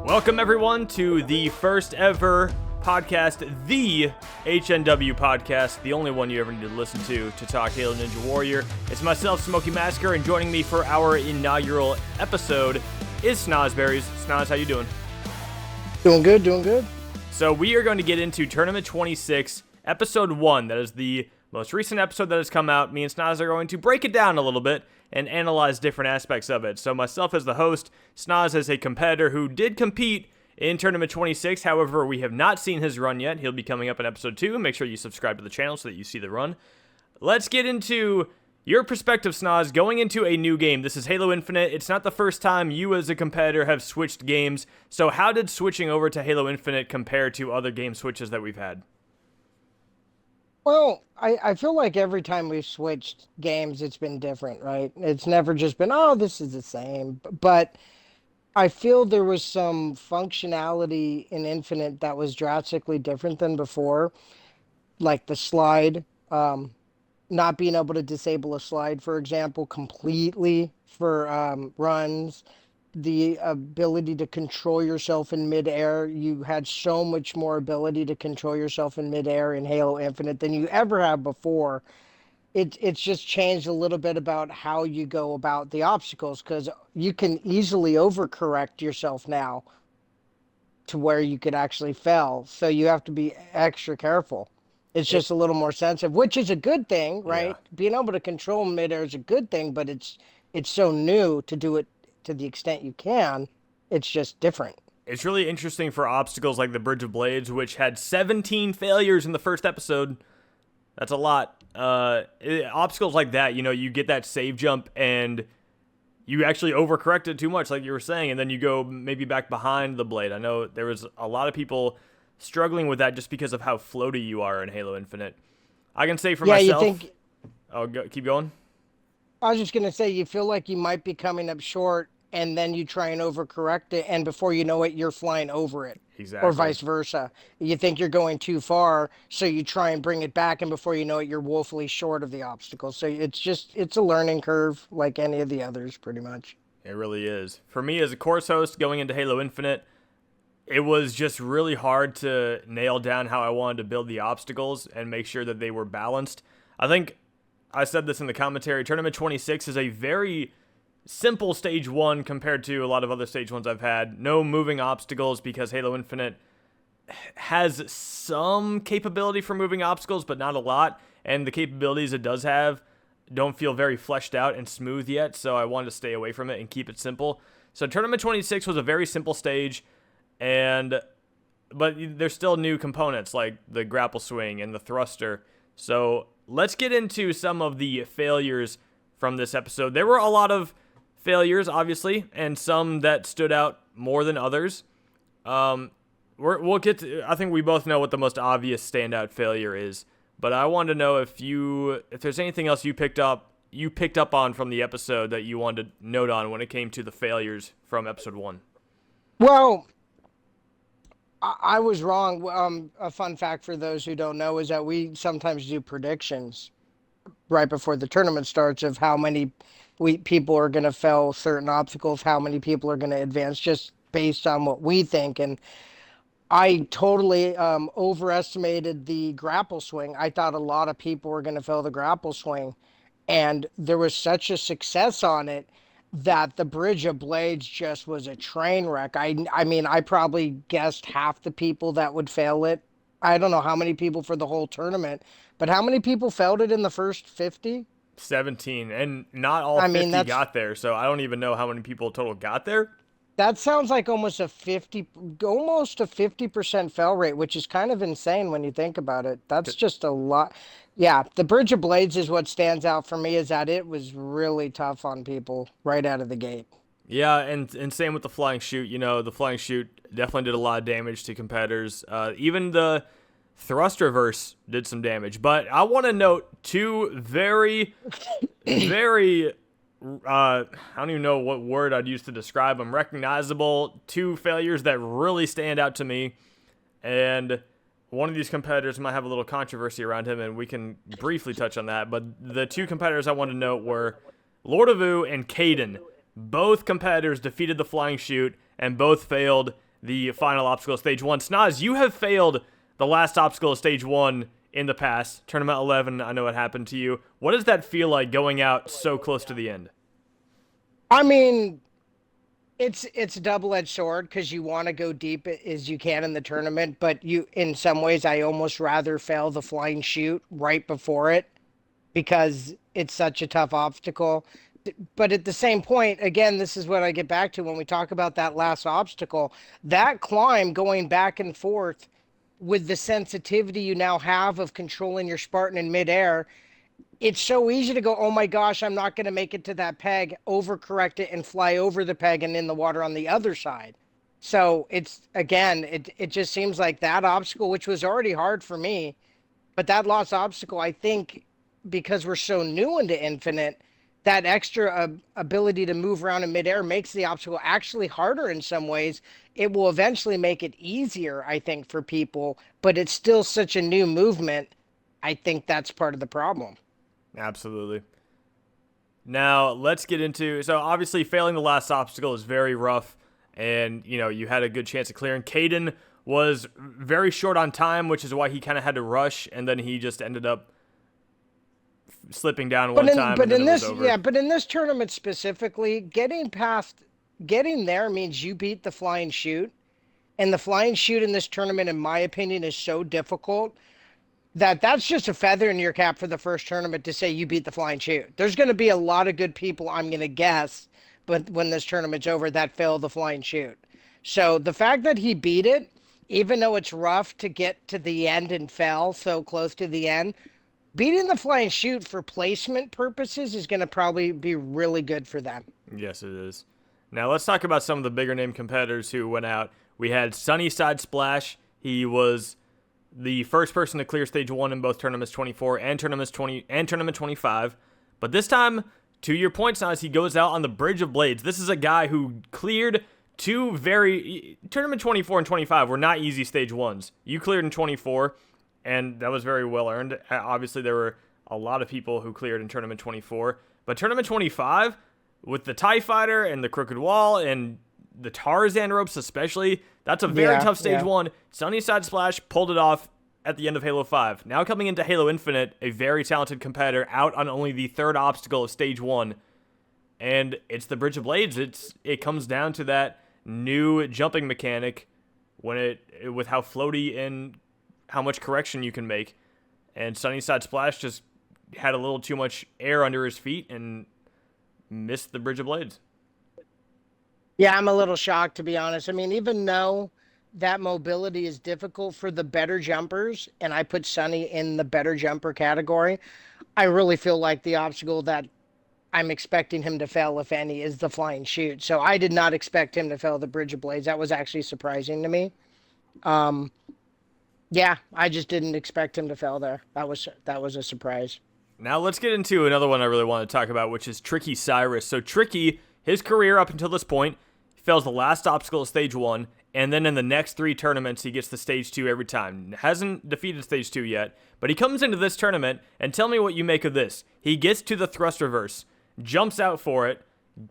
Welcome, everyone, to the first ever podcast, the HNW Podcast, the only one you ever need to listen to talk Halo Ninja Warrior. It's myself, Smokey Massacre, and joining me for our inaugural episode is Snozberries. Snoz, how you doing? Doing good, doing good. So we are going to get into Tournament 26, Episode 1. That is the most recent episode that has come out. Me and Snoz are going to break it down a little bit and analyze different aspects of it. So myself as the host, Snoz as a competitor who did compete in Tournament 26. However, we have not seen his run yet. He'll be coming up in Episode 2. Make sure you subscribe to the channel so that you see the run. Let's get into your perspective, Snoz, going into a new game. This is Halo Infinite. It's not the first time you as a competitor have switched games. So how did switching over to Halo Infinite compare to other game switches that we've had? Well, I feel like every time we've switched games, it's been different, right? It's never just been, oh, this is the same. But I feel there was some functionality in Infinite that was drastically different than before, like the slide, not being able to disable a slide, for example, completely for runs. The ability to control yourself in midair. You had so much more ability to control yourself in midair in Halo Infinite than you ever have before. It's just changed a little bit about how you go about the obstacles, because you can easily overcorrect yourself now to where you could actually fail. So you have to be extra careful. It's just a little more sensitive, which is a good thing, right? Yeah. Being able to control midair is a good thing, but it's so new to do it to the extent you can. It's just different. It's really interesting for obstacles like the Bridge of Blades, which had 17 failures in the first episode. That's a lot. Obstacles like that, you get that save jump and you actually overcorrect it too much, like you were saying, and then you go maybe back behind the blade. I know there was a lot of people struggling with that just because of how floaty you are in Halo Infinite. I can say for myself... keep going? I was just going to say, you feel like you might be coming up short, and then you try and overcorrect it, and before you know it, you're flying over it. Exactly. Or vice versa. You think you're going too far, so you try and bring it back, and before you know it, you're woefully short of the obstacle. So it's a learning curve like any of the others, pretty much. It really is. For me, as a course host going into Halo Infinite, it was just really hard to nail down how I wanted to build the obstacles and make sure that they were balanced. I think I said this in the commentary, Tournament 26 is a very simple Stage 1 compared to a lot of other Stage 1s I've had. No moving obstacles because Halo Infinite has some capability for moving obstacles, but not a lot. And the capabilities it does have don't feel very fleshed out and smooth yet, so I wanted to stay away from it and keep it simple. So Tournament 26 was a very simple stage, but there's still new components like the grapple swing and the thruster. So let's get into some of the failures from this episode. There were a lot of failures, obviously, and some that stood out more than others. We'll get to, I think we both know what the most obvious standout failure is, but I wanted to know if there's anything else you picked up on from the episode that you wanted to note on when it came to the failures from episode 1. Well, I was wrong. A fun fact for those who don't know is that we sometimes do predictions right before the tournament starts of how many people are going to fail certain obstacles, how many people are going to advance, just based on what we think. And I totally overestimated the grapple swing. I thought a lot of people were going to fail the grapple swing, and there was such a success on it that the Bridge of Blades just was a train wreck. I mean, I probably guessed half the people that would fail it. I don't know how many people for the whole tournament, but how many people failed it in the first 50? 17, and not all 50 got there, so I don't even know how many people total got there. That sounds like almost a 50% fail rate, which is kind of insane when you think about it. That's just a lot. Yeah, the Bridge of Blades is what stands out for me, is that it was really tough on people right out of the gate. Yeah, and same with the Flying Chute. The Flying Chute definitely did a lot of damage to competitors. Even the Thrust Reverse did some damage. But I want to note two very, very... I don't even know what word I'd use to describe them. Recognizable, two failures that really stand out to me. And one of these competitors might have a little controversy around him, and we can briefly touch on that. But the two competitors I want to note were Lord of Ooh and Caden. Both competitors defeated the Flying Chute, and both failed the final obstacle of stage 1. Snoz, you have failed the last obstacle of stage 1 in the past. Tournament 11, I know what happened to you. What does that feel like going out so close to the end? I mean, it's a double-edged sword because you want to go deep as you can in the tournament, but in some ways, I almost rather fail the flying chute right before it because it's such a tough obstacle. But at the same point, again, this is what I get back to when we talk about that last obstacle. That climb going back and forth with the sensitivity you now have of controlling your Spartan in midair, it's so easy to go, oh my gosh, I'm not going to make it to that peg, overcorrect it and fly over the peg and in the water on the other side. So it just seems like that obstacle, which was already hard for me, but that last obstacle, I think because we're so new into Infinite, that extra ability to move around in midair makes the obstacle actually harder in some ways. It will eventually make it easier, I think, for people, but it's still such a new movement. I think that's part of the problem. Absolutely. Now, let's get into... So, obviously, failing the last obstacle is very rough, and, you had a good chance of clearing. Caden was very short on time, which is why he kind of had to rush, and then he just ended up slipping down one time, but and then in it was this, over. yeah, but in this tournament specifically, getting there means you beat the flying chute, and the flying chute in this tournament, in my opinion, is so difficult that's just a feather in your cap for the first tournament to say you beat the flying chute. There's going to be a lot of good people, I'm going to guess, but when this tournament's over, that failed the flying chute. So the fact that he beat it, even though it's rough to get to the end and fell so close to the end, beating the flying chute for placement purposes is going to probably be really good for them. Yes, it is. Now, let's talk about some of the bigger name competitors who went out. We had Sunnyside Splash. He was the first person to clear stage 1 in both tournaments 24 and tournament 25. But this time, to your point, Snoz, he goes out on the Bridge of Blades. This is a guy who cleared tournament 24 and 25 were not easy stage 1s. You cleared in 24, and that was very well earned. Obviously, there were a lot of people who cleared in tournament 24. But tournament 25, with the TIE Fighter and the Crooked Wall and the Tarzan ropes especially, that's a very tough stage 1. Sunnyside Splash pulled it off at the end of Halo 5. Now coming into Halo Infinite, a very talented competitor out on only the third obstacle of stage 1. And it's the Bridge of Blades. It comes down to that new jumping mechanic with how floaty and how much correction you can make. And Sunnyside Splash just had a little too much air under his feet and missed the Bridge of Blades. Yeah, I'm a little shocked, to be honest. I mean, even though that mobility is difficult for the better jumpers, and I put Sunny in the better jumper category, I really feel like the obstacle that I'm expecting him to fail, if any, is the flying chute. So I did not expect him to fail the Bridge of Blades. That was actually surprising to me. Yeah, I just didn't expect him to fail there. That was a surprise. Now let's get into another one I really want to talk about, which is Tricky Cyrus. So Tricky, his career up until this point, fails the last obstacle at stage 1, and then in the next 3 tournaments, he gets to stage 2 every time. Hasn't defeated stage 2 yet, but he comes into this tournament, and tell me what you make of this. He gets to the thrust reverse, jumps out for it,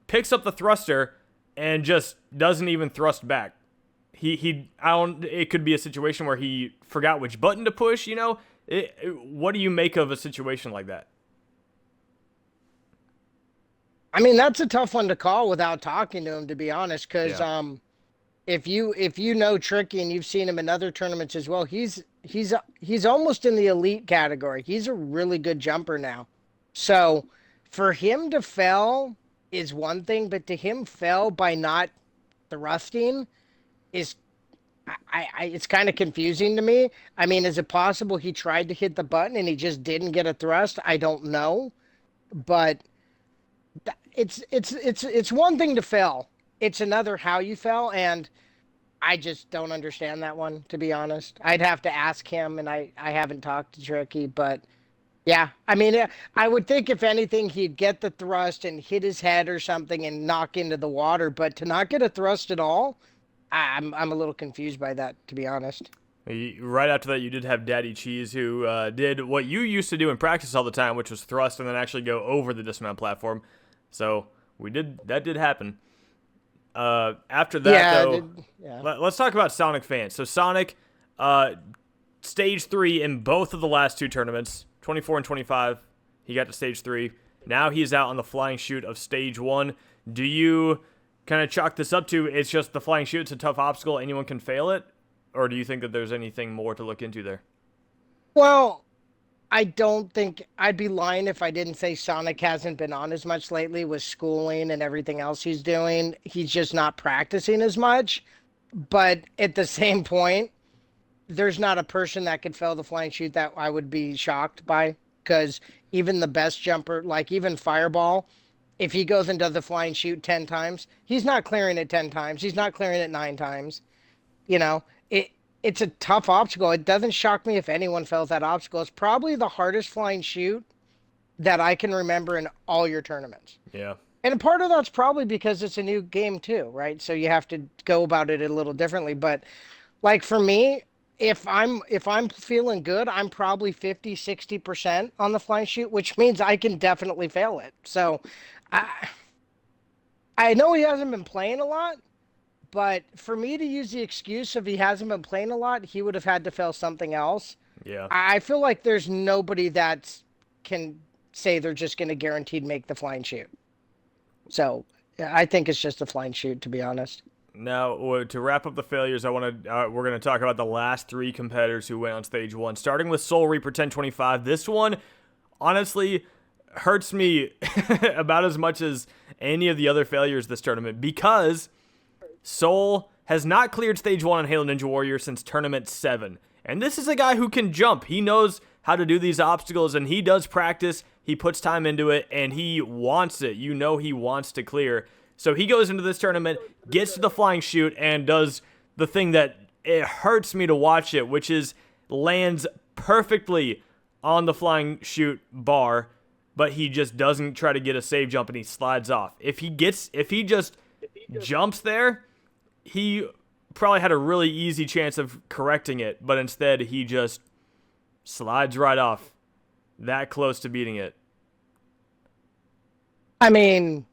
picks up the thruster, and just doesn't even thrust back. It could be a situation where he forgot which button to push, What do you make of a situation like that? I mean, that's a tough one to call without talking to him, to be honest, because if you know Tricky and you've seen him in other tournaments as well, he's almost in the elite category. He's a really good jumper now. So for him to fail is one thing, but to him fail by not thrusting is it's kind of confusing to me. I mean, is it possible he tried to hit the button and he just didn't get a thrust? I don't know, but it's one thing to fail. It's another how you fell, and I just don't understand that one, to be honest. I'd have to ask him, and I haven't talked to Tricky, but yeah. I mean, I would think if anything, he'd get the thrust and hit his head or something and knock into the water, but to not get a thrust at all, I'm a little confused by that, to be honest. Right after that, you did have Daddy Cheese, who did what you used to do in practice all the time, which was thrust and then actually go over the dismount platform. So that did happen. After that, though, Yeah. Let's talk about Sonic fans. So Sonic, stage 3 in both of the last two tournaments, 24 and 25. He got to stage 3. Now he's out on the flying chute of stage 1. Do you kind of chalk this up to it's just the flying chute? It's a tough obstacle. Anyone can fail it? Or do you think that there's anything more to look into there? Well, I don't think I'd be lying if I didn't say Sonic hasn't been on as much lately with schooling and everything else he's doing. He's just not practicing as much. But at the same point, there's not a person that could fail the flying chute that I would be shocked by. Because even the best jumper, like even Fireball, if he goes into the flying chute 10 times, he's not clearing it 10 times. He's not clearing it 9 times. You know, it's a tough obstacle. It doesn't shock me if anyone fails that obstacle. It's probably the hardest flying chute that I can remember in all your tournaments. Yeah. And part of that's probably because it's a new game too, right? So you have to go about it a little differently. But like for me, if I'm feeling good, I'm probably 50-60% on the flying chute, which means I can definitely fail it. So I I know he hasn't been playing a lot, but for me to use the excuse of he hasn't been playing a lot, he would have had to fail something else. Yeah. I feel like there's nobody that can say they're just going to guaranteed make the flying chute. So yeah, I think it's just a flying chute, to be honest. Now, to wrap up the failures, we're going to talk about the last 3 competitors who went on stage 1, starting with Soul Reaper 1025. This one, honestly, hurts me about as much as any of the other failures this tournament, because Soul has not cleared stage 1 on Halo Ninja Warrior since tournament 7. And this is a guy who can jump. He knows how to do these obstacles, and he does practice. He puts time into it, and he wants it. You know he wants to clear. So he goes into this tournament, gets to the flying chute, and does the thing that it hurts me to watch it, which is lands perfectly on the flying chute bar, but he just doesn't try to get a save jump, and he slides off. If he just jumps there, he probably had a really easy chance of correcting it, but instead he just slides right off. That close to beating it. I mean,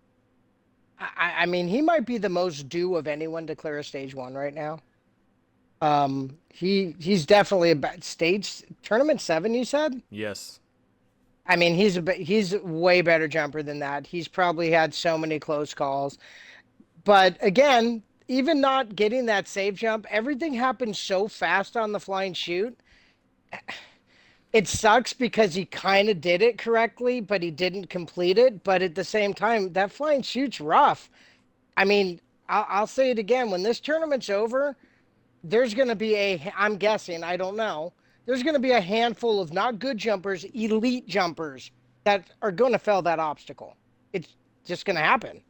I mean, he might be the most due of anyone to clear a stage 1 right now. He's definitely a stage tournament 7. You said? Yes. I mean, he's a way better jumper than that. He's probably had so many close calls. But again, even not getting that save jump, everything happened so fast on the flying chute. It sucks because he kind of did it correctly, but he didn't complete it. But at the same time, that flying chute's rough. I mean, I'll say it again. When this tournament's over, there's going to be I'm guessing, I don't know, there's going to be a handful of not good jumpers, elite jumpers that are going to fail that obstacle. It's just going to happen.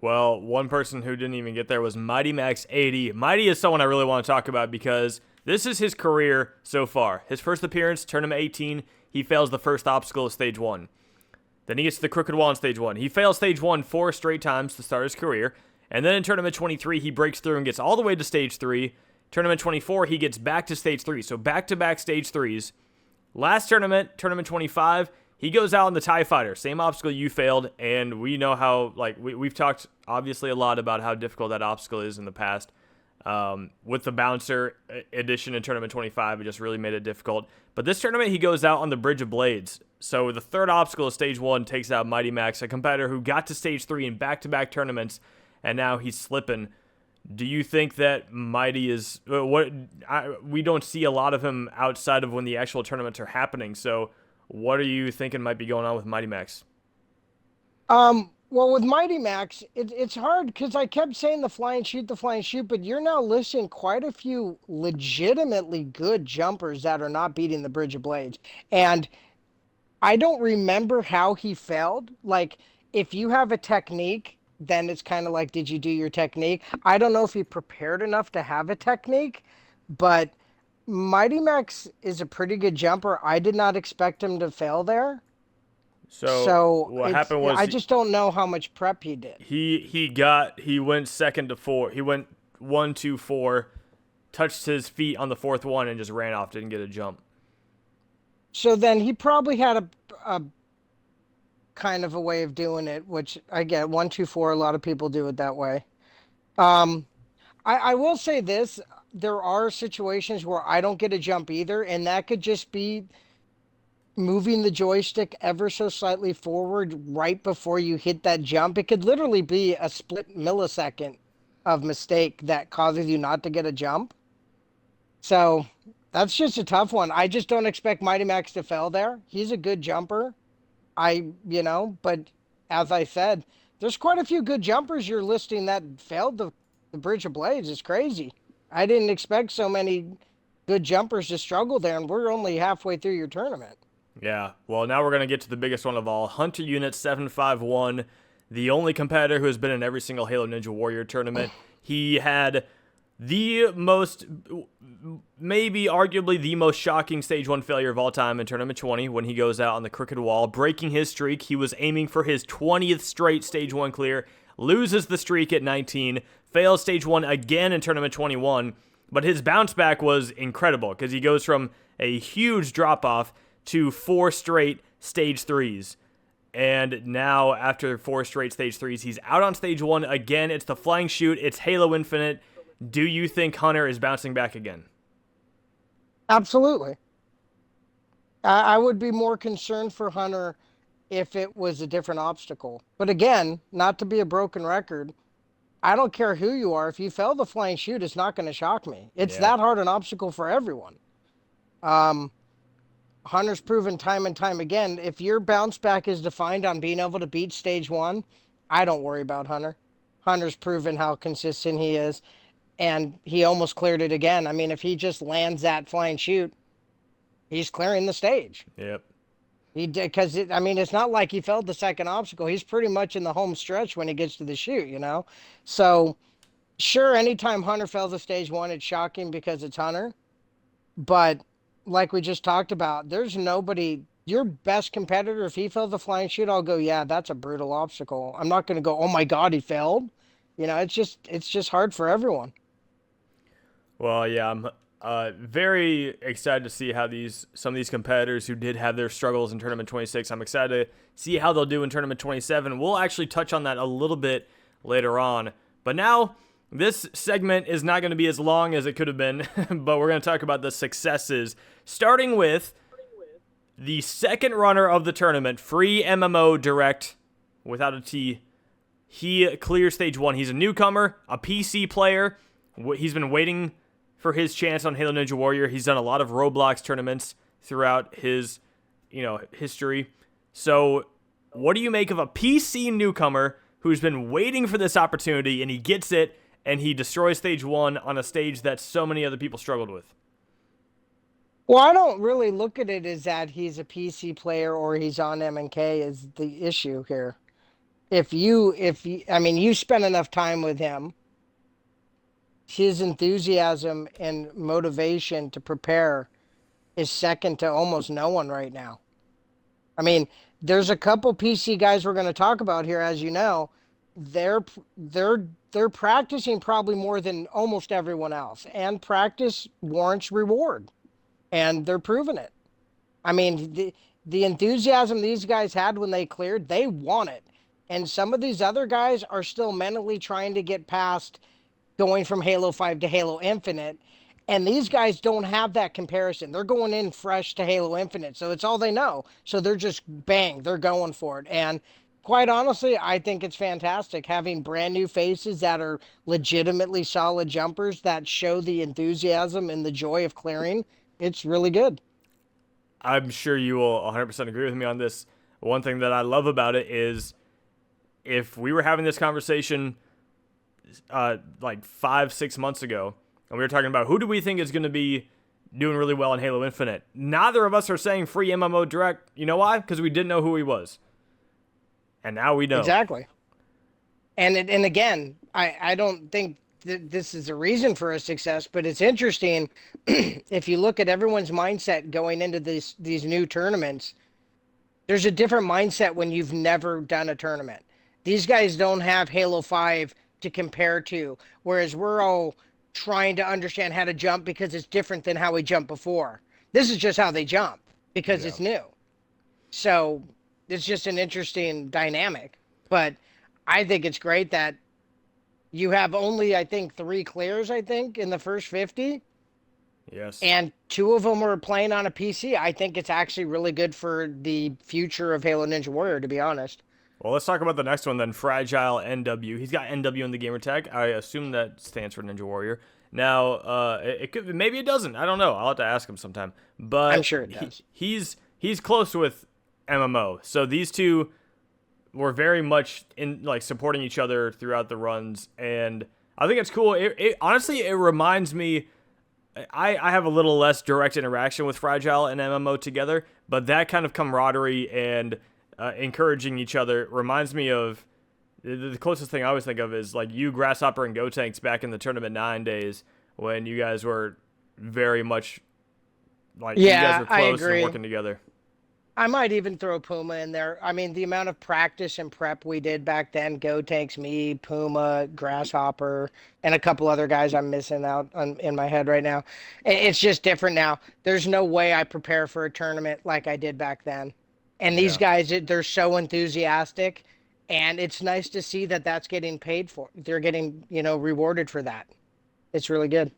Well, one person who didn't even get there was Mighty Max 80. Mighty is someone I really want to talk about because this is his career so far. His first appearance, tournament 18, he fails the first obstacle of stage 1. Then he gets to the crooked wall in stage 1. He fails stage 1 4 straight times to start his career. And then in tournament 23, he breaks through and gets all the way to stage 3. Tournament 24, he gets back to stage 3. So back-to-back stage 3s. Last tournament, tournament 25, he goes out in the TIE Fighter. Same obstacle you failed. And we know how, we've talked obviously a lot about how difficult that obstacle is in the past. With the bouncer edition in tournament 25, it just really made it difficult. But this tournament, he goes out on the Bridge of Blades. So the third obstacle of stage 1 takes out Mighty Max, a competitor who got to stage 3 in back-to-back tournaments, and now he's slipping. Do you think that Mighty is we don't see a lot of him outside of when the actual tournaments are happening? So what are you thinking might be going on with Mighty Max? Well, with Mighty Max, it's hard because I kept saying the flying chute, but you're now listing quite a few legitimately good jumpers that are not beating the Bridge of Blades. And I don't remember how he failed. Like, if you have a technique, then it's kind of like, did you do your technique? I don't know if he prepared enough to have a technique, but Mighty Max is a pretty good jumper. I did not expect him to fail there. So what happened was I just don't know how much prep he did. He went second to 4. He went 1, 2, 4, touched his feet on the 4th one and just ran off. Didn't get a jump. So then he probably had a kind of a way of doing it, which I get 1, 2, 4. A lot of people do it that way. I will say this. There are situations where I don't get a jump either, and that could just be moving the joystick ever so slightly forward right before you hit that jump. It could literally be a split millisecond of mistake that causes you not to get a jump. So that's just a tough one. I just don't expect Mighty Max to fail there. He's a good jumper. But as I said, there's quite a few good jumpers you're listing that failed the Bridge of Blades. It's crazy. I didn't expect so many good jumpers to struggle there, and we're only halfway through your tournament. Yeah, well, now we're going to get to the biggest one of all. Hunter Unit 751, the only competitor who has been in every single Halo Ninja Warrior tournament. He had the most, maybe arguably the most shocking Stage 1 failure of all time in Tournament 20 when he goes out on the crooked wall, breaking his streak. He was aiming for his 20th straight Stage 1 clear, loses the streak at 19, fails Stage 1 again in Tournament 21, but his bounce back was incredible because he goes from a huge drop-off to 4 straight Stage 3s. And now, after 4 straight Stage 3s, he's out on Stage 1 again. It's the flying chute. It's Halo Infinite. Do you think Hunter is bouncing back again? Absolutely. I would be more concerned for Hunter if it was a different obstacle. But again, not to be a broken record, I don't care who you are. If you fail the flying chute, it's not going to shock me. It's that hard an obstacle for everyone. Hunter's proven time and time again, if your bounce back is defined on being able to beat Stage 1, I don't worry about Hunter. Hunter's proven how consistent he is, and he almost cleared it again. I mean, if he just lands that flying chute, he's clearing the stage. Yep. He did, because it's not like he failed the second obstacle. He's pretty much in the home stretch when he gets to the chute, So, sure, anytime Hunter fails a Stage 1, it's shocking because it's Hunter. But like we just talked about, there's nobody, your best competitor, if he failed the flying chute, I'll go, yeah, that's a brutal obstacle. I'm not going to go, oh my God, he failed. It's just hard for everyone. Well, yeah, I'm very excited to see how some of these competitors who did have their struggles in Tournament 26, I'm excited to see how they'll do in Tournament 27. We'll actually touch on that a little bit later on. But now, this segment is not going to be as long as it could have been, but we're going to talk about the successes, starting with the second runner of the tournament, Free MMO Direct, without a T. He clears Stage 1. He's a newcomer, a PC player. He's been waiting for his chance on Halo Ninja Warrior. He's done a lot of Roblox tournaments throughout his, history. So, what do you make of a PC newcomer who's been waiting for this opportunity, and he gets it, and he destroys Stage 1 on a stage that so many other people struggled with? Well, I don't really look at it as that he's a PC player or he's on M&K is the issue here. You spend enough time with him, his enthusiasm and motivation to prepare is second to almost no one right now. I mean, there's a couple PC guys we're going to talk about here, as you know. They're practicing probably more than almost everyone else, and practice warrants reward, and they're proving it. I mean, the enthusiasm these guys had when they cleared, they want it. And some of these other guys are still mentally trying to get past going from Halo 5 to Halo Infinite. And these guys don't have that comparison. They're going in fresh to Halo Infinite. So it's all they know. So they're just bang, they're going for it. And quite honestly, I think it's fantastic having brand new faces that are legitimately solid jumpers that show the enthusiasm and the joy of clearing. It's really good. I'm sure you will 100% agree with me on this. One thing that I love about it is if we were having this conversation like 5-6 months ago, and we were talking about who do we think is going to be doing really well in Halo Infinite, neither of us are saying Free MMO Direct. You know why? Because we didn't know who he was. And now we know. Exactly. And again, I don't think that this is a reason for a success, but it's interesting if you look at everyone's mindset going into these new tournaments. There's a different mindset when you've never done a tournament. These guys don't have Halo 5 to compare to, whereas we're all trying to understand how to jump because it's different than how we jumped before. This is just how they jump because it's new. So it's just an interesting dynamic. But I think it's great that You have only, I think, three clears, I think, in the first 50. Yes. And two of them are playing on a PC. I think it's actually really good for the future of Halo Ninja Warrior, to be honest. Well, let's talk about the next one then. Fragile NW. He's got NW in the gamer tag. I assume that stands for Ninja Warrior. Now, it could, maybe it doesn't. I don't know. I'll have to ask him sometime. I'm But sure it does. he's close with MMO. So these two were very much in like supporting each other throughout the runs, and I think it's cool. Honestly, it reminds me. I have a little less direct interaction with Fragile and MMO together, but that kind of camaraderie and encouraging each other reminds me of the closest thing I always think of is like you, Grasshopper, and Gotenks back in the Tournament 9 days when you guys were very much like you guys Yeah, were I close and agree. working together. I might even throw Puma in there. I mean, the amount of practice and prep we did back then, Go Takes Me, Puma, Grasshopper, and a couple other guys I'm missing out on, in my head right now. It's just different now. There's no way I prepare for a tournament like I did back then. And these Yeah. guys, they're so enthusiastic, and it's nice to see that that's getting paid for. They're getting, rewarded for that. It's really good.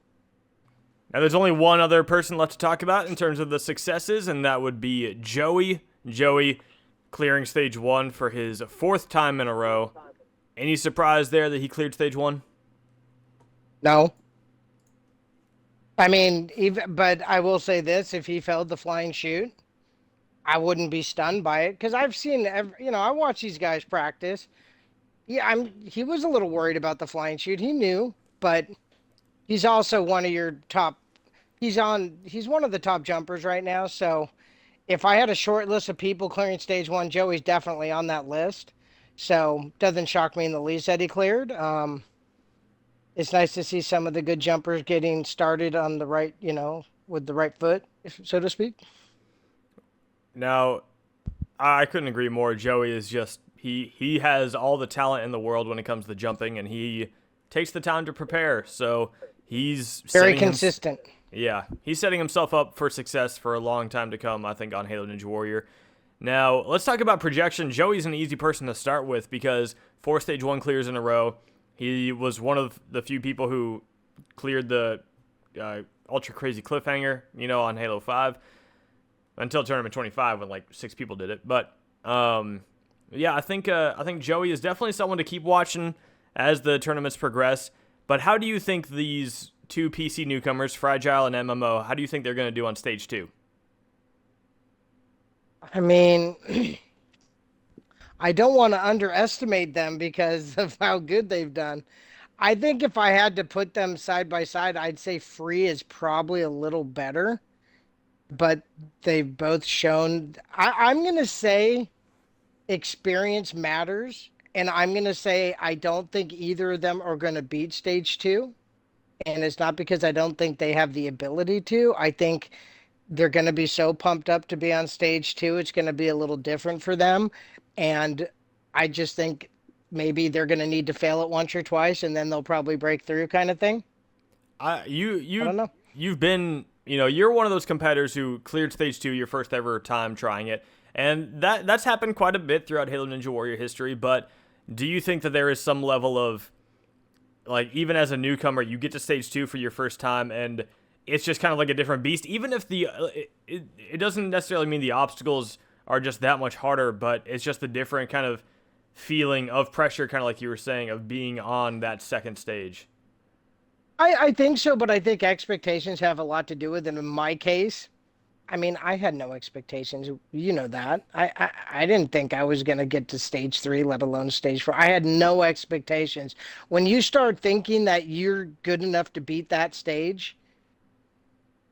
Now, there's only one other person left to talk about in terms of the successes, and that would be Joey. Joey clearing stage 1 for his 4th time in a row. Any surprise there that he cleared stage 1? No. I mean, even, but I will say this, if he failed the flying shoot, I wouldn't be stunned by it because I've seen, I watch these guys practice. Yeah, he was a little worried about the flying shoot. He knew, but he's also one of your top, he's one of the top jumpers right now. So if I had a short list of people clearing stage one, Joey's definitely on that list. So doesn't shock me in the least that he cleared. It's nice to see some of the good jumpers getting started on the right, with the right foot, so to speak. Now, I couldn't agree more. Joey is just he has all the talent in the world when it comes to jumping, and he takes the time to prepare. So he's Very setting him. consistent. Yeah, he's setting himself up for success for a long time to come, I think, on Halo Ninja Warrior. Now, let's talk about projection. Joey's an easy person to start with because 4 stage 1 clears in a row. He was one of the few people who cleared the ultra crazy cliffhanger, on Halo 5 until Tournament 25 when like 6 people did it. But yeah, I think Joey is definitely someone to keep watching as the tournaments progress. But how do you think these two PC newcomers, Fragile and MMO, how do you think they're going to do on stage 2? I mean, I don't want to underestimate them because of how good they've done. I think if I had to put them side by side, I'd say Free is probably a little better, but they've both shown. I'm going to say experience matters, and I'm going to say I don't think either of them are going to beat stage two. And it's not because I don't think they have the ability to. I think they're going to be so pumped up to be on stage two. It's going to be a little different for them. And I just think maybe they're going to need to fail it once or twice and then they'll probably break through kind of thing. You I you don't know. you've been you're one of those competitors who cleared stage 2 your first ever time trying it, and that's happened quite a bit throughout Halo Ninja Warrior history. But do you think that there is some level of like even as a newcomer you get to stage 2 for your first time and it's just kind of like a different beast, even if it doesn't necessarily mean the obstacles are just that much harder, but it's just a different kind of feeling of pressure, kind of like you were saying, of being on that second stage. I think so, but I think expectations have a lot to do with it. In my case, I mean, I had no expectations. You know that. I didn't think I was going to get to stage three, let alone stage four. I had no expectations. When you start thinking that you're good enough to beat that stage,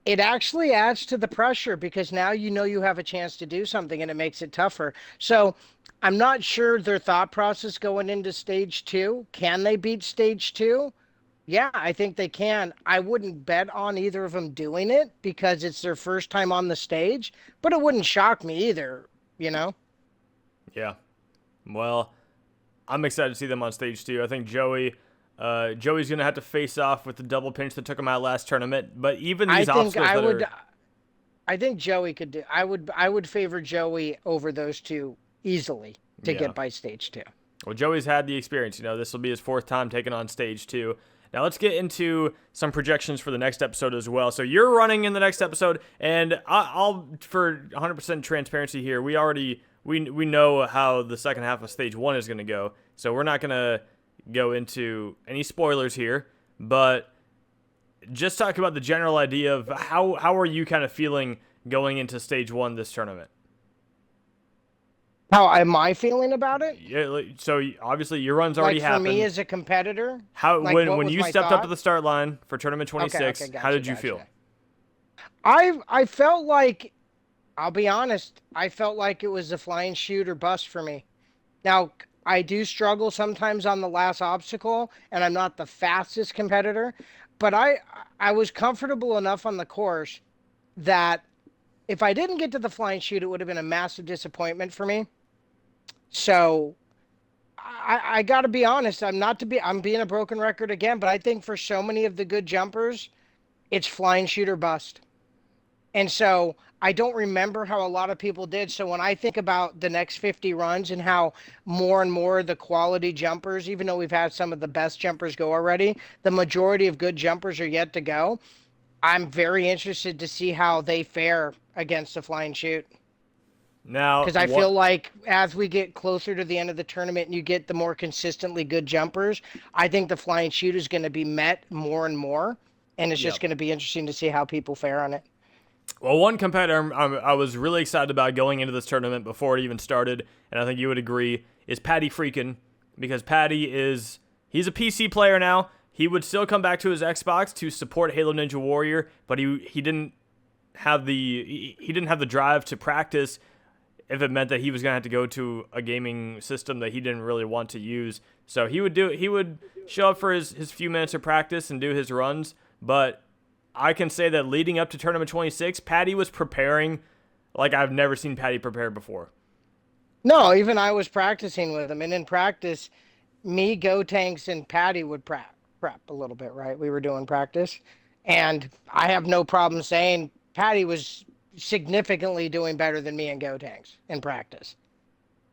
it actually adds to the pressure because now you know you have a chance to do something and it makes it tougher. So I'm not sure their thought process going into stage two. Can they beat stage two? Yeah, I think they can. I wouldn't bet on either of them doing it because it's their first time on the stage, but it wouldn't shock me either, you know? Yeah. Well, I'm excited to see them on stage 2. I think Joey's gonna have to face off with the double pinch that took him out last tournament. But even I these think obstacles I that would are I think Joey could do I would favor Joey over those two easily to yeah. get by stage two. Well, Joey's had the experience. This will be his 4th time taking on stage 2. Now let's get into some projections for the next episode as well. So you're running in the next episode, and I'll for 100% transparency here, we know how the second half of stage 1 is going to go. So we're not going to go into any spoilers here, but just talk about the general idea of how are you kind of feeling going into stage 1 this tournament? How am I feeling about it? Yeah, so obviously your run's already happened. For me as a competitor, when you stepped up to the start line for tournament 26, gotcha, how did you feel? I felt like, I'll be honest, I felt like it was a flying shoot or bust for me. Now, I do struggle sometimes on the last obstacle, and I'm not the fastest competitor, but I was comfortable enough on the course that if I didn't get to the flying shoot, it would have been a massive disappointment for me. So I got to be honest. I'm being a broken record again, but I think for so many of the good jumpers, it's flying shoot or bust. And so I don't remember how a lot of people did. So when I think about the next 50 runs and how more and more the quality jumpers, even though we've had some of the best jumpers go already, the majority of good jumpers are yet to go. I'm very interested to see how they fare against the flying shoot. Now, because I feel like as we get closer to the end of the tournament and you get the more consistently good jumpers, I think the flying shoot is going to be met more and more. And it's just going to be interesting to see how people fare on it. Well, one competitor I was really excited about going into this tournament before it even started, and I think you would agree, is Patty Freakin', because he's a PC player now. He would still come back to his Xbox to support Halo Ninja Warrior, but he didn't have the drive to practice if it meant that he was going to have to go to a gaming system that he didn't really want to use. So he would show up for his few minutes of practice and do his runs, but I can say that leading up to Tournament 26, Patty was preparing like I've never seen Patty prepare before. No, even I was practicing with him, and in practice, me, Go Tanks, and Patty would prep a little bit, right? We were doing practice, and I have no problem saying Patty was significantly doing better than me and Go Tanks in practice.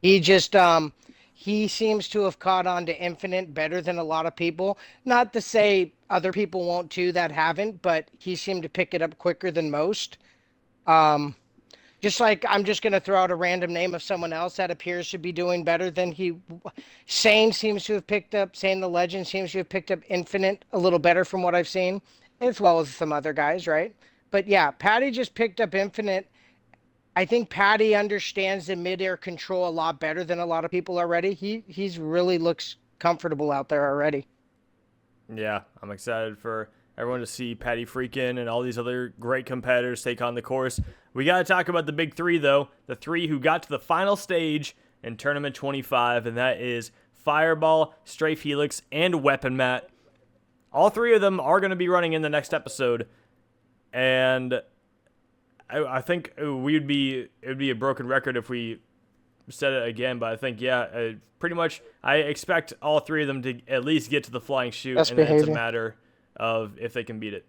He just he seems to have caught on to Infinite better than a lot of people. Not to say other people won't too that haven't, but he seemed to pick it up quicker than most. Just like I'm just going to throw out a random name of someone else that appears to be doing better than he. Sane seems to have picked up, Sane the Legend seems to have picked up Infinite a little better from what I've seen, as well as some other guys, right? But yeah, Patty just picked up Infinite. I think Patty understands the midair control a lot better than a lot of people already. He's really looks comfortable out there already. Yeah, I'm excited for everyone to see Patty Freakin' and all these other great competitors take on the course. We got to talk about the big three, though. The three who got to the final stage in Tournament 25, and that is Fireball, Strafe Helix, and Weapon Matt. All three of them are going to be running in the next episode, and I think it would be a broken record if we said it again, but I think, pretty much I expect all three of them to at least get to the flying chute, and then it's a matter of if they can beat it.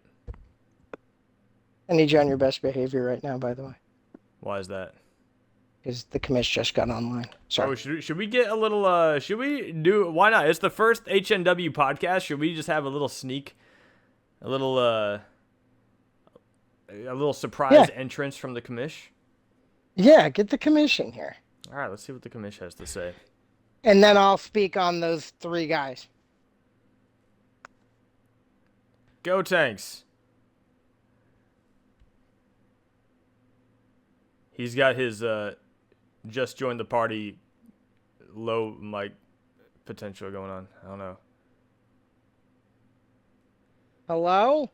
I need you on your best behavior right now, by the way. Why is that? Because the commish just got online. Sorry. Oh, should we get a little, why not? It's the first HNW podcast. Should we just have a little sneak, a little surprise entrance from the commish? Yeah, get the commish in here. All right, let's see what the commish has to say. And then I'll speak on those three guys. Go Tanks. He's got his just joined the party low mic potential going on. I don't know. Hello?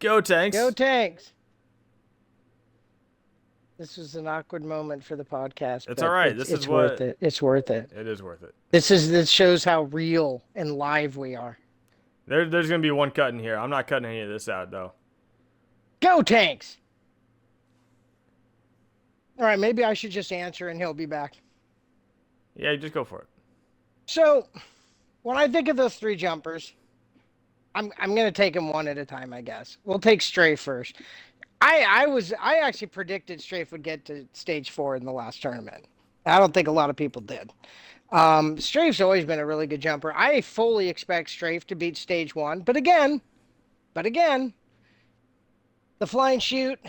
Go Tanks. Go Tanks. This was an awkward moment for the podcast. It's all right. It's worth it. It's worth it. It is worth it. This shows how real and live we are. There's going to be one cut in here. I'm not cutting any of this out, though. Go Tanks! All right, maybe I should just answer and he'll be back. Yeah, just go for it. So, when I think of those three jumpers, I'm going to take them one at a time, I guess. We'll take Strafe first. I actually predicted Strafe would get to stage 4 in the last tournament. I don't think a lot of people did. Strafe's always been a really good jumper. I fully expect Strafe to beat stage 1. But again, the flying chute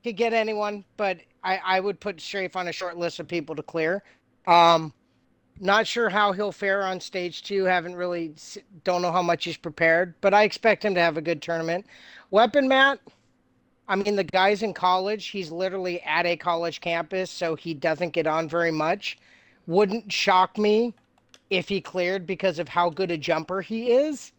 could get anyone, but I would put Strafe on a short list of people to clear. Not sure how he'll fare on stage 2. Don't know how much he's prepared, but I expect him to have a good tournament. Weapon Matt, I mean, the guy's in college. He's literally at a college campus, so he doesn't get on very much. Wouldn't shock me if he cleared because of how good a jumper he is.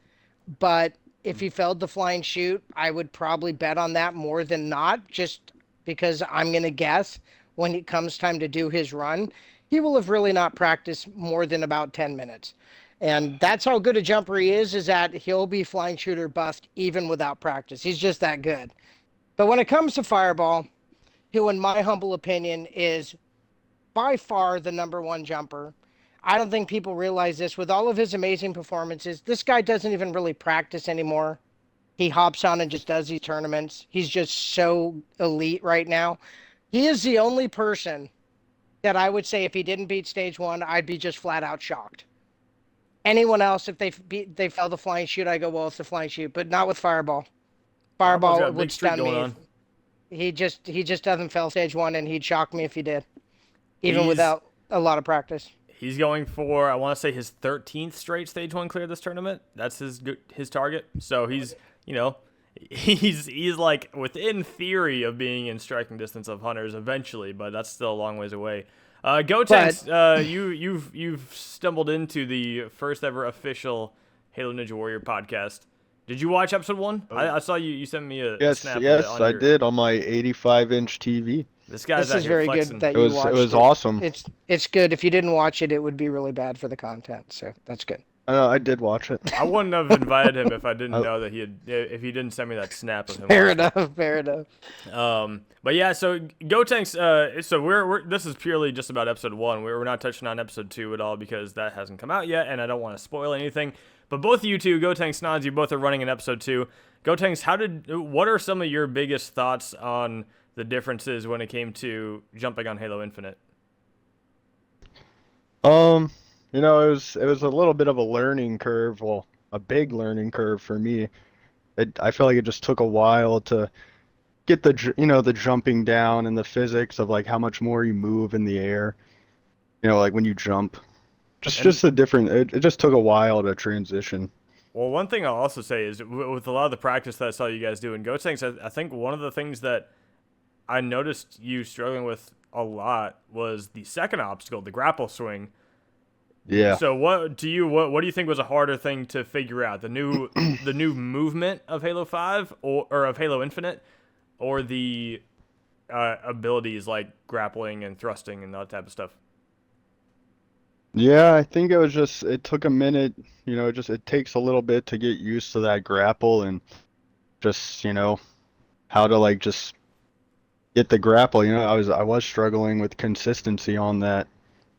But if he failed the flying chute, I would probably bet on that more than not, just because I'm going to guess when it comes time to do his run, he will have really not practiced more than about 10 minutes. And that's how good a jumper he is that he'll be flying shooter bust even without practice. He's just that good. But when it comes to Fireball, who in my humble opinion is by far the number 1 jumper, I don't think people realize this. With all of his amazing performances, this guy doesn't even really practice anymore. He hops on and just does these tournaments. He's just so elite right now. He is the only person that I would say if he didn't beat stage 1, I'd be just flat out shocked. Anyone else, if they fail the flying chute, I go, well, it's the flying chute, but not with Fireball. Fireball would stun me. He just doesn't fail stage 1, and he'd shock me if he did, even without a lot of practice. He's going for, I want to say, his 13th straight stage 1 clear this tournament. That's his target. So he's, he's like within theory of being in striking distance of Hunters eventually, but that's still a long ways away. Gotenks, you've stumbled into the first ever official Halo Ninja Warrior podcast. Did you watch episode 1? I saw you sent me a snap. Yes, I did on my 85-inch TV. This is very flexing. good that you watched it. It was awesome. It's good. If you didn't watch it, it would be really bad for the content. So that's good. I did watch it. I wouldn't have invited him if I didn't know that if he didn't send me that snap of him. Fair enough. But yeah, so Gotenks, so this is purely just about episode 1. We're not touching on episode 2 at all because that hasn't come out yet, and I don't want to spoil anything. But both of you two, Gotenks, Snoz, you both are running in episode 2. Gotenks, what are some of your biggest thoughts on the differences when it came to jumping on Halo Infinite? It was a little bit of a learning curve, well, a big learning curve for me. I feel like it just took a while to get the jumping down and the physics of like how much more you move in the air. Like when you jump. Just a different. It just took a while to transition. Well, one thing I'll also say is with a lot of the practice that I saw you guys do in Gotenks, I think one of the things that I noticed you struggling with a lot was the second obstacle, the grapple swing. Yeah. So what do you think was a harder thing to figure out? The new movement of Halo 5 or of Halo Infinite, or the abilities like grappling and thrusting and that type of stuff? Yeah, I think it took a minute, it takes a little bit to get used to that grapple and just, how to like just get the grapple. I was struggling with consistency on that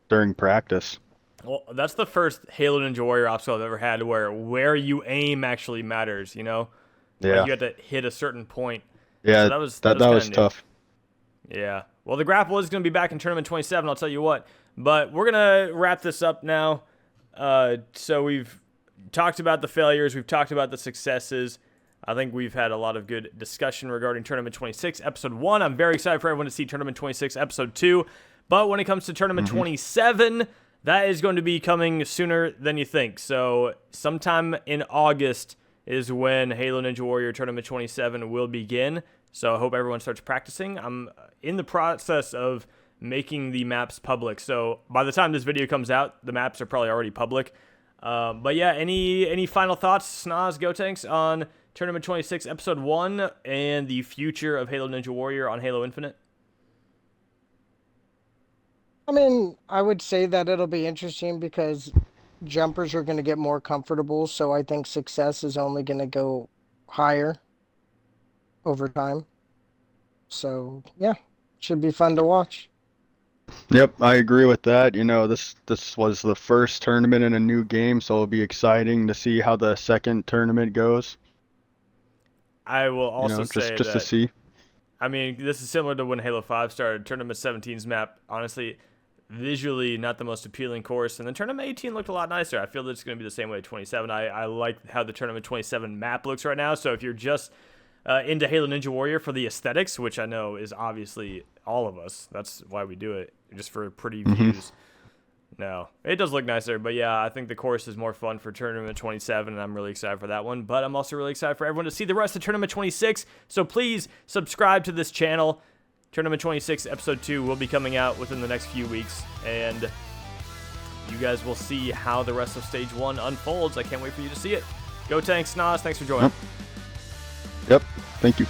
during practice. Well, that's the first Halo Ninja Warrior obstacle I've ever had where you aim actually matters, Yeah. Like you have to hit a certain point. Yeah, so that was tough. Yeah. Well, the grapple is going to be back in Tournament 27, I'll tell you what. But we're going to wrap this up now. So we've talked about the failures. We've talked about the successes. I think we've had a lot of good discussion regarding Tournament 26, Episode 1. I'm very excited for everyone to see Tournament 26, Episode 2. But when it comes to Tournament 27, that is going to be coming sooner than you think. So sometime in August is when Halo Ninja Warrior Tournament 27 will begin. So I hope everyone starts practicing. I'm in the process of making the maps public. So by the time this video comes out, the maps are probably already public. But yeah, any final thoughts, Snoz, Gotenks, on Tournament 26, Episode 1, and the future of Halo Ninja Warrior on Halo Infinite? I mean, I would say that it'll be interesting because jumpers are going to get more comfortable. So I think success is only going to go higher over time. So yeah, should be fun to watch. Yep, I agree with that. This was the first tournament in a new game, so it'll be exciting to see how the 2nd tournament goes. I will also say just to see. I mean, this is similar to when Halo 5 started. Tournament 17's map, honestly, visually not the most appealing course. And then Tournament 18 looked a lot nicer. I feel that it's going to be the same way at 27. I like how the Tournament 27 map looks right now. So if you're just into Halo Ninja Warrior for the aesthetics, which I know is obviously all of us, that's why we do it, just for pretty views. No, it does look nicer, but yeah, I think the course is more fun for Tournament 27, and I'm really excited for that one. But I'm also really excited for everyone to see the rest of Tournament 26, so please subscribe to this channel. Tournament 26 Episode 2 will be coming out within the next few weeks, and you guys will see how the rest of Stage 1 unfolds. I can't wait for you to see it. Go Tank Snoz, thanks for joining. Yep, thank you.